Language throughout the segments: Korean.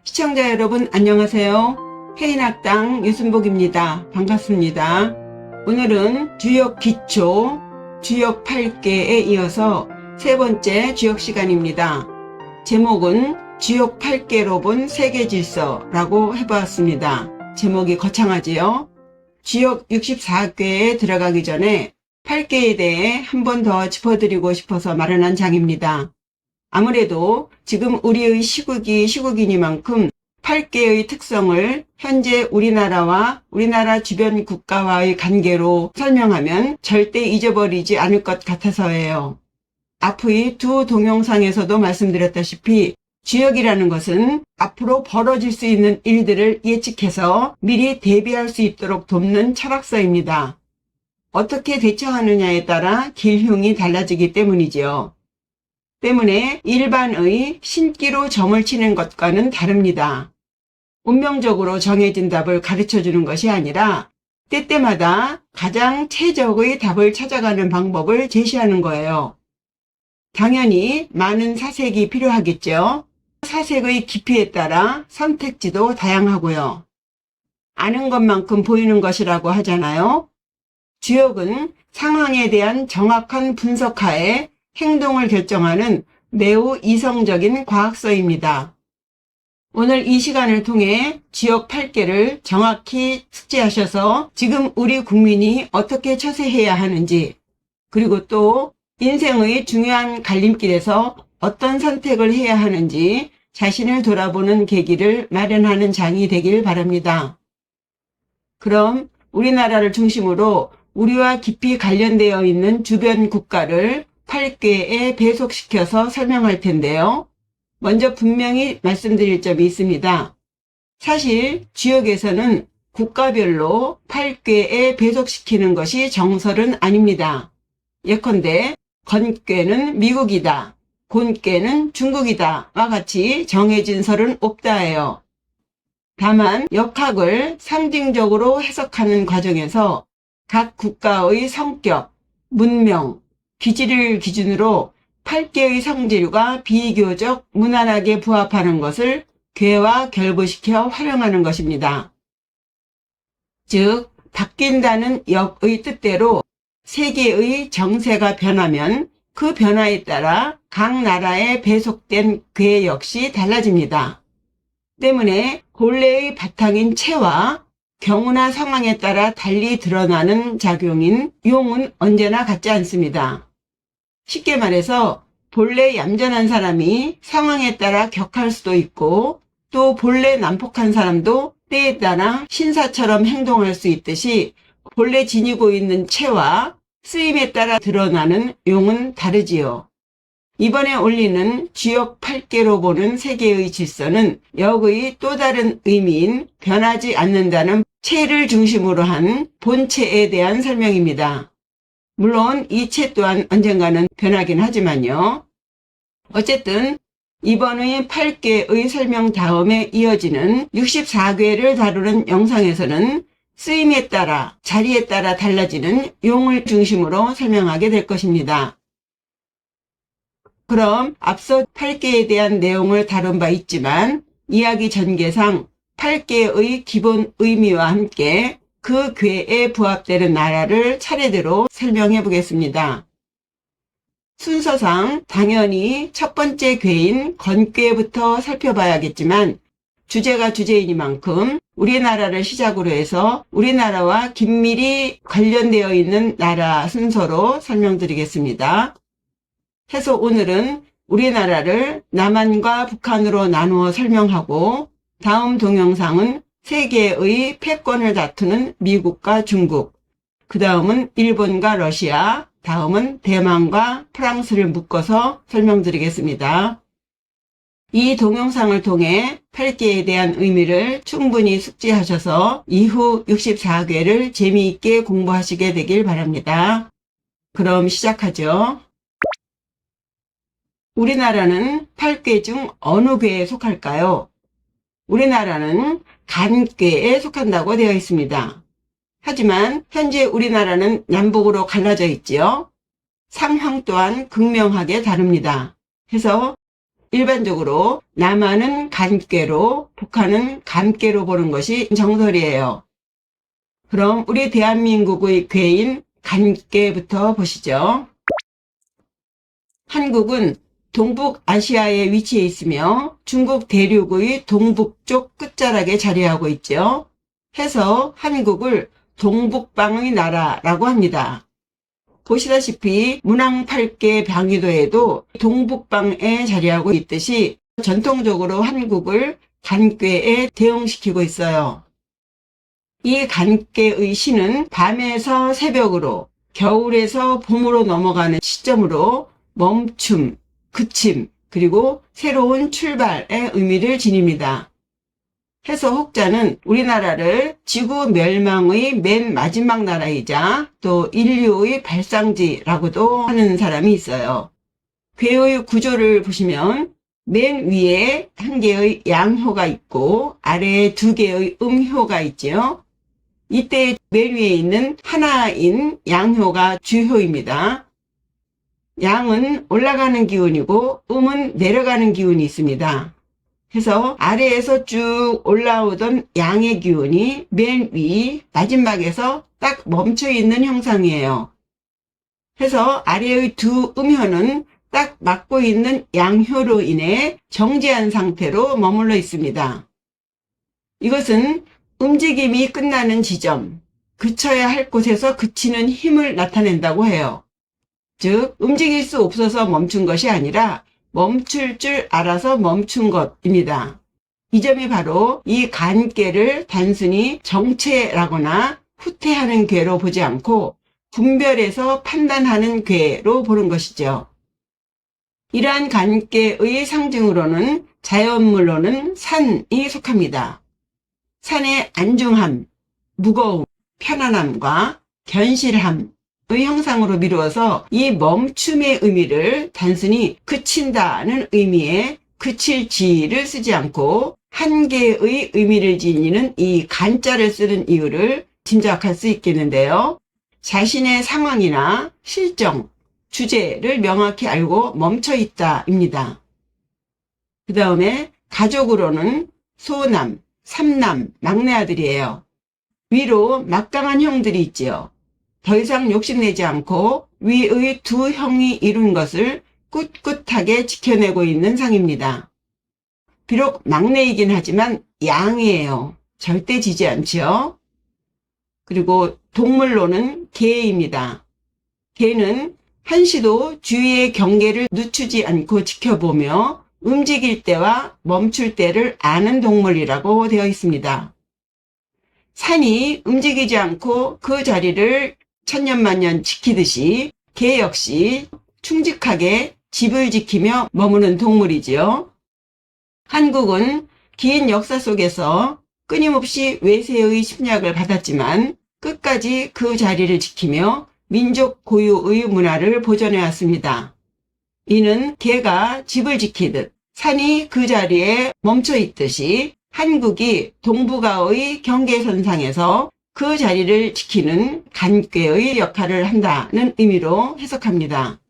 시청자 여러분 안녕하세요. 해인학당 유순복입니다. 반갑습니다. 오늘은 주역 기초, 주역 8개에 이어서 세 번째 주역 시간입니다. 제목은 주역 8개로 본 세계질서라고 해보았습니다. 제목이 거창하지요? 주역 64개에 들어가기 전에 8개에 대해 한 번 더 짚어드리고 싶어서 마련한 장입니다. 아무래도 지금 우리의 시국이 시국이니만큼 8개의 특성을 현재 우리나라와 우리나라 주변 국가와의 관계로 설명하면 절대 잊어버리지 않을 것 같아서예요. 앞의 두 동영상에서도 말씀드렸다시피 주역이라는 것은 앞으로 벌어질 수 있는 일들을 예측해서 미리 대비할 수 있도록 돕는 철학서입니다. 어떻게 대처하느냐에 따라 길흉이 달라지기 때문이지요. 때문에 일반의 신기로 점을 치는 것과는 다릅니다. 운명적으로 정해진 답을 가르쳐주는 것이 아니라 때때마다 가장 최적의 답을 찾아가는 방법을 제시하는 거예요. 당연히 많은 사색이 필요하겠죠. 사색의 깊이에 따라 선택지도 다양하고요. 아는 것만큼 보이는 것이라고 하잖아요. 주역은 상황에 대한 정확한 분석하에 행동을 결정하는 매우 이성적인 과학서입니다. 오늘 이 시간을 통해 주역 8개를 정확히 숙지하셔서 지금 우리 국민이 어떻게 처세해야 하는지, 그리고 또 인생의 중요한 갈림길에서 어떤 선택을 해야 하는지 자신을 돌아보는 계기를 마련하는 장이 되길 바랍니다. 그럼 우리나라를 중심으로 우리와 깊이 관련되어 있는 주변 국가를 8개에 배속시켜서 설명할 텐데요. 먼저 분명히 말씀드릴 점이 있습니다. 사실 주역에서는 국가별로 8개에 배속시키는 것이 정설은 아닙니다. 예컨대 건꾀는 미국이다, 곤꾀는 중국이다 와 같이 정해진 설은 없다예요. 다만 역학을 상징적으로 해석하는 과정에서 각 국가의 성격, 문명, 기질을 기준으로 8개의 성질과 비교적 무난하게 부합하는 것을 궤와 결부시켜 활용하는 것입니다. 즉, 바뀐다는 역의 뜻대로 세계의 정세가 변하면 그 변화에 따라 각 나라에 배속된 궤 역시 달라집니다. 때문에 본래의 바탕인 체와 경우나 상황에 따라 달리 드러나는 작용인 용은 언제나 같지 않습니다. 쉽게 말해서 본래 얌전한 사람이 상황에 따라 격할 수도 있고, 또 본래 난폭한 사람도 때에 따라 신사처럼 행동할 수 있듯이 본래 지니고 있는 체와 쓰임에 따라 드러나는 용은 다르지요. 이번에 올리는 주역 8개로 보는 세계의 질서는 역의 또 다른 의미인 변하지 않는다는 체를 중심으로 한 본체에 대한 설명입니다. 물론 이 체 또한 언젠가는 변하긴 하지만요. 어쨌든 이번의 8개의 설명 다음에 이어지는 64궤를 다루는 영상에서는 쓰임에 따라, 자리에 따라 달라지는 용을 중심으로 설명하게 될 것입니다. 그럼 앞서 8개에 대한 내용을 다룬 바 있지만 이야기 전개상 8개의 기본 의미와 함께 그 궤에 부합되는 나라를 차례대로 설명해 보겠습니다. 순서상 당연히 첫 번째 궤인 건궤부터 살펴봐야겠지만 주제가 주제이니만큼 우리나라를 시작으로 해서 우리나라와 긴밀히 관련되어 있는 나라 순서로 설명드리겠습니다. 해서 오늘은 우리나라를 남한과 북한으로 나누어 설명하고, 다음 동영상은 세계의 패권을 다투는 미국과 중국, 그 다음은 일본과 러시아, 다음은 대만과 프랑스를 묶어서 설명드리겠습니다. 이 동영상을 통해 8개에 대한 의미를 충분히 숙지하셔서 이후 64궤를 재미있게 공부하시게 되길 바랍니다. 그럼 시작하죠. 우리나라는 8궤 중 어느 궤에 속할까요? 우리나라는 간궤에 속한다고 되어 있습니다. 하지만 현재 우리나라는 남북으로 갈라져 있지요. 상황 또한 극명하게 다릅니다. 해서 일반적으로 남한은 간꾀로, 북한은 감꾀로 보는 것이 정설이에요. 그럼 우리 대한민국의 꾀인 간꾀부터 보시죠. 한국은 동북아시아에 위치해 있으며 중국 대륙의 동북쪽 끝자락에 자리하고 있죠. 해서 한국을 동북방의 나라라고 합니다. 보시다시피 문왕팔계 방위도에도 동북방에 자리하고 있듯이 전통적으로 한국을 간꾀에 대응시키고 있어요. 이 간꾀의 시는 밤에서 새벽으로, 겨울에서 봄으로 넘어가는 시점으로 멈춤, 그침, 그리고 새로운 출발의 의미를 지닙니다. 해서 혹자는 우리나라를 지구 멸망의 맨 마지막 나라이자 또 인류의 발상지라고도 하는 사람이 있어요. 궤의 구조를 보시면 맨 위에 한 개의 양효가 있고 아래에 두 개의 음효가 있지요. 이때 맨 위에 있는 하나인 양효가 주효입니다. 양은 올라가는 기운이고 음은 내려가는 기운이 있습니다. 그래서 아래에서 쭉 올라오던 양의 기운이 맨 위 마지막에서 딱 멈춰 있는 형상이에요. 그래서 아래의 두 음효는 딱 맞고 있는 양효로 인해 정지한 상태로 머물러 있습니다. 이것은 움직임이 끝나는 지점, 그쳐야 할 곳에서 그치는 힘을 나타낸다고 해요. 즉 움직일 수 없어서 멈춘 것이 아니라 멈출 줄 알아서 멈춘 것입니다. 이 점이 바로 이 간꾀를 단순히 정체라거나 후퇴하는 궤로 보지 않고 분별해서 판단하는 궤로 보는 것이죠. 이러한 간꾀의 상징으로는 자연물로는 산이 속합니다. 산의 안중함, 무거움, 편안함과 견실함, 의 형상으로 미루어서 이 멈춤의 의미를 단순히 그친다는 의미의 그칠지를 쓰지 않고 한계의 의미를 지니는 이 간자를 쓰는 이유를 짐작할 수 있겠는데요. 자신의 상황이나 실정, 주제를 명확히 알고 멈춰 있다입니다. 그 다음에 가족으로는 소남, 삼남, 막내 아들이에요. 위로 막강한 형들이 있지요. 더 이상 욕심내지 않고 위의 두 형이 이룬 것을 꿋꿋하게 지켜내고 있는 상입니다. 비록 막내이긴 하지만 양이에요. 절대 지지 않지요. 그리고 동물로는 개입니다. 개는 한시도 주위의 경계를 늦추지 않고 지켜보며 움직일 때와 멈출 때를 아는 동물이라고 되어 있습니다. 산이 움직이지 않고 그 자리를 천년만년 지키듯이 개 역시 충직하게 집을 지키며 머무는 동물이지요. 한국은 긴 역사 속에서 끊임없이 외세의 침략을 받았지만 끝까지 그 자리를 지키며 민족 고유의 문화를 보존해 왔습니다. 이는 개가 집을 지키듯 산이 그 자리에 멈춰 있듯이 한국이 동북아의 경계선상에서 그 자리를 지키는 간꾀의 역할을 한다는 의미로 해석합니다.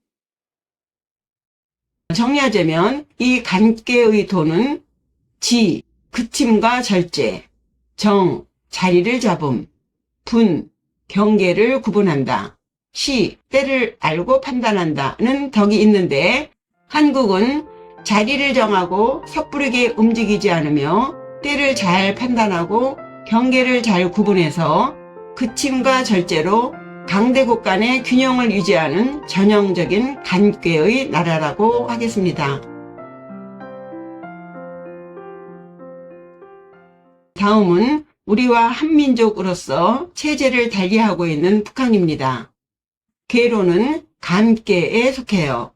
정리하자면 이 간꾀의 도는 지, 그침과 절제, 정, 자리를 잡음, 분, 경계를 구분한다, 시, 때를 알고 판단한다는 덕이 있는데 한국은 자리를 정하고 섣부르게 움직이지 않으며 때를 잘 판단하고 경계를 잘 구분해서 그침과 절제로 강대국 간의 균형을 유지하는 전형적인 간꾀의 나라라고 하겠습니다. 다음은 우리와 한민족으로서 체제를 달리하고 있는 북한입니다. 궤로는 감꾀에 속해요.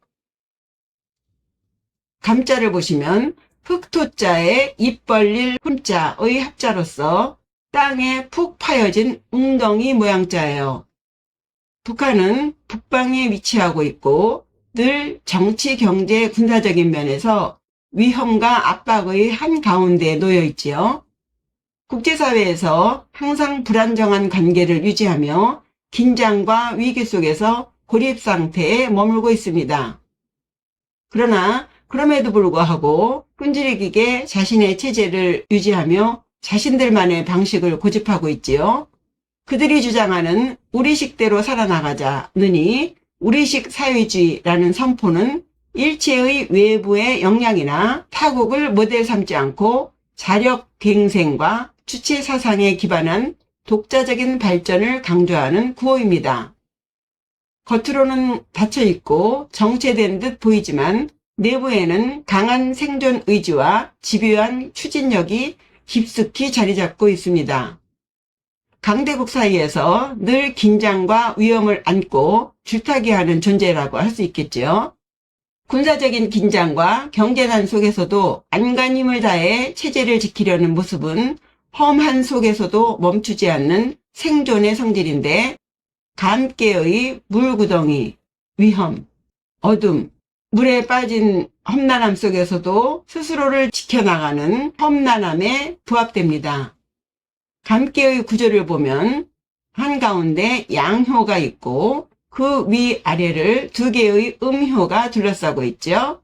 감자를 보시면 흑토자에 입 벌릴 흠자의 합자로서 땅에 푹 파여진 웅덩이 모양자예요. 북한은 북방에 위치하고 있고 늘 정치, 경제, 군사적인 면에서 위험과 압박의 한가운데에 놓여 있지요. 국제사회에서 항상 불안정한 관계를 유지하며 긴장과 위기 속에서 고립 상태에 머물고 있습니다. 그러나 그럼에도 불구하고 끈질기게 자신의 체제를 유지하며 자신들만의 방식을 고집하고 있지요. 그들이 주장하는 우리식대로 살아나가자느니 우리식 사회주의라는 선포는 일체의 외부의 영향이나 타국을 모델 삼지 않고 자력 갱생과 주체 사상에 기반한 독자적인 발전을 강조하는 구호입니다. 겉으로는 닫혀있고 정체된 듯 보이지만 내부에는 강한 생존 의지와 집요한 추진력이 깊숙이 자리 잡고 있습니다. 강대국 사이에서 늘 긴장과 위험을 안고 줄타기하는 존재라고 할 수 있겠죠. 군사적인 긴장과 경제난 속에서도 안간힘을 다해 체제를 지키려는 모습은 험한 속에서도 멈추지 않는 생존의 성질인데, 감개의 물구덩이, 위험, 어둠, 물에 빠진 험난함 속에서도 스스로를 지켜나가는 험난함에 부합됩니다. 감개의 구조를 보면 한가운데 양효가 있고 그 위아래를 두 개의 음효가 둘러싸고 있죠.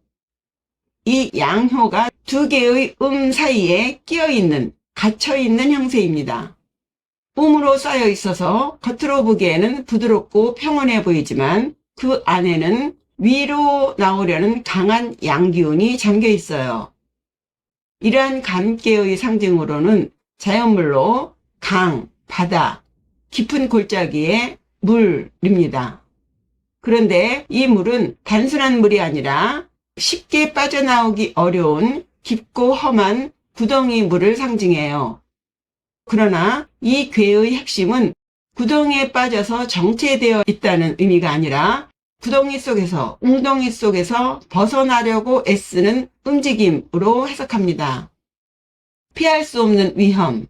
이 양효가 두 개의 사이에 끼어있는, 갇혀있는 형태입니다. 음으로 쌓여 있어서 겉으로 보기에는 부드럽고 평온해 보이지만 그 안에는 위로 나오려는 강한 양기운이 잠겨 있어요. 이러한 감개의 상징으로는 자연물로 강, 바다, 깊은 골짜기의 물입니다. 그런데 이 물은 단순한 물이 아니라 쉽게 빠져나오기 어려운 깊고 험한 구덩이 물을 상징해요. 그러나 이 괴의 핵심은 구덩이에 빠져서 정체되어 있다는 의미가 아니라 구덩이 속에서, 웅덩이 속에서 벗어나려고 애쓰는 움직임으로 해석합니다. 피할 수 없는 위험,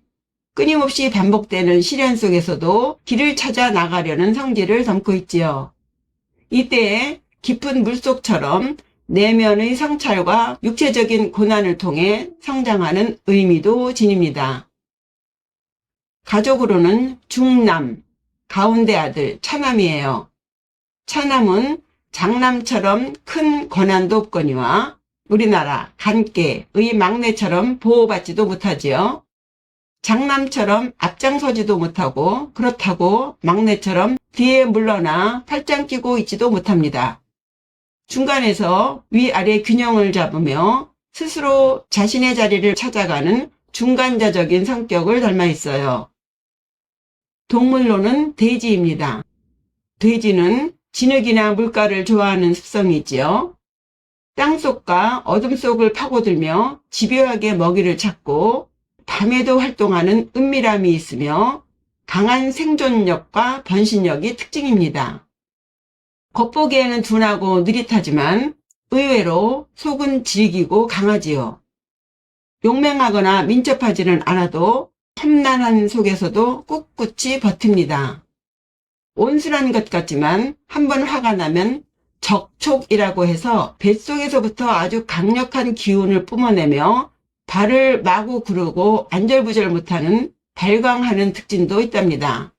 끊임없이 반복되는 시련 속에서도 길을 찾아 나가려는 성질을 담고 있지요. 이때에 깊은 물속처럼 내면의 성찰과 육체적인 고난을 통해 성장하는 의미도 지닙니다. 가족으로는 중남, 가운데 아들, 차남이에요. 차남은 장남처럼 큰 권한도 없거니와 우리나라 간께의 막내처럼 보호받지도 못하지요. 장남처럼 앞장서지도 못하고 그렇다고 막내처럼 뒤에 물러나 팔짱 끼고 있지도 못합니다. 중간에서 위아래 균형을 잡으며 스스로 자신의 자리를 찾아가는 중간자적인 성격을 닮아 있어요. 동물로는 돼지입니다. 돼지는 진흙이나 물가를 좋아하는 습성이 있지요. 땅속과 어둠 속을 파고들며 집요하게 먹이를 찾고 밤에도 활동하는 은밀함이 있으며 강한 생존력과 번식력이 특징입니다. 겉보기에는 둔하고 느릿하지만 의외로 속은 질기고 강하지요. 용맹하거나 민첩하지는 않아도 험난한 속에서도 꿋꿋이 버팁니다. 온순한 것 같지만 한번 화가 나면 적촉이라고 해서 뱃속에서부터 아주 강력한 기운을 뿜어내며 발을 마구 구르고 안절부절 못하는 발광하는 특징도 있답니다.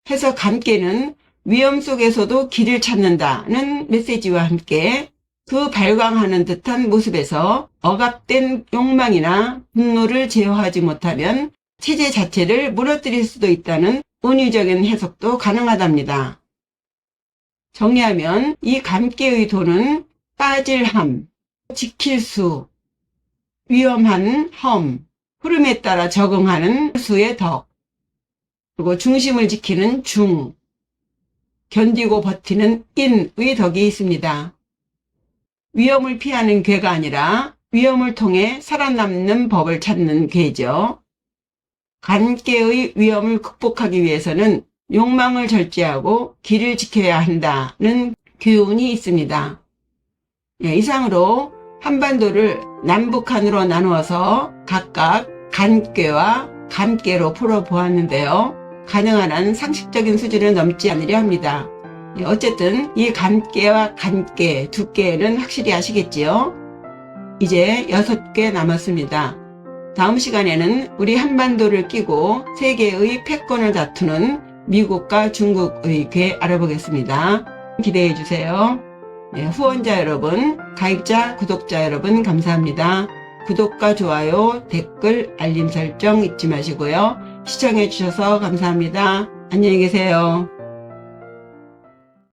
해서 감개는 위험 속에서도 길을 찾는다는 메시지와 함께 그 발광하는 듯한 모습에서 억압된 욕망이나 분노를 제어하지 못하면 체제 자체를 무너뜨릴 수도 있다는 은유적인 해석도 가능하답니다. 정리하면 이 감개의 도는 빠질 함, 지킬 수, 위험한 험, 흐름에 따라 적응하는 수의 덕, 그리고 중심을 지키는 중, 견디고 버티는 인의 덕이 있습니다. 위험을 피하는 괴가 아니라 위험을 통해 살아남는 법을 찾는 괴죠. 감개의 위험을 극복하기 위해서는 욕망을 절제하고 길을 지켜야 한다는 교훈이 있습니다. 이상으로 한반도를 남북한으로 나누어서 각각 간괴와 감개로 풀어보았는데요. 가능한 한 상식적인 수준을 넘지 않으려 합니다. 어쨌든 이 감개와 간개 두 개는 확실히 아시겠지요? 이제 6개 남았습니다. 다음 시간에는 우리 한반도를 끼고 세계의 패권을 다투는 미국과 중국의 괴 알아보겠습니다. 기대해 주세요. 후원자 여러분, 가입자, 구독자 여러분 감사합니다. 구독과 좋아요, 댓글, 알림 설정 잊지 마시고요. 시청해 주셔서 감사합니다. 안녕히 계세요.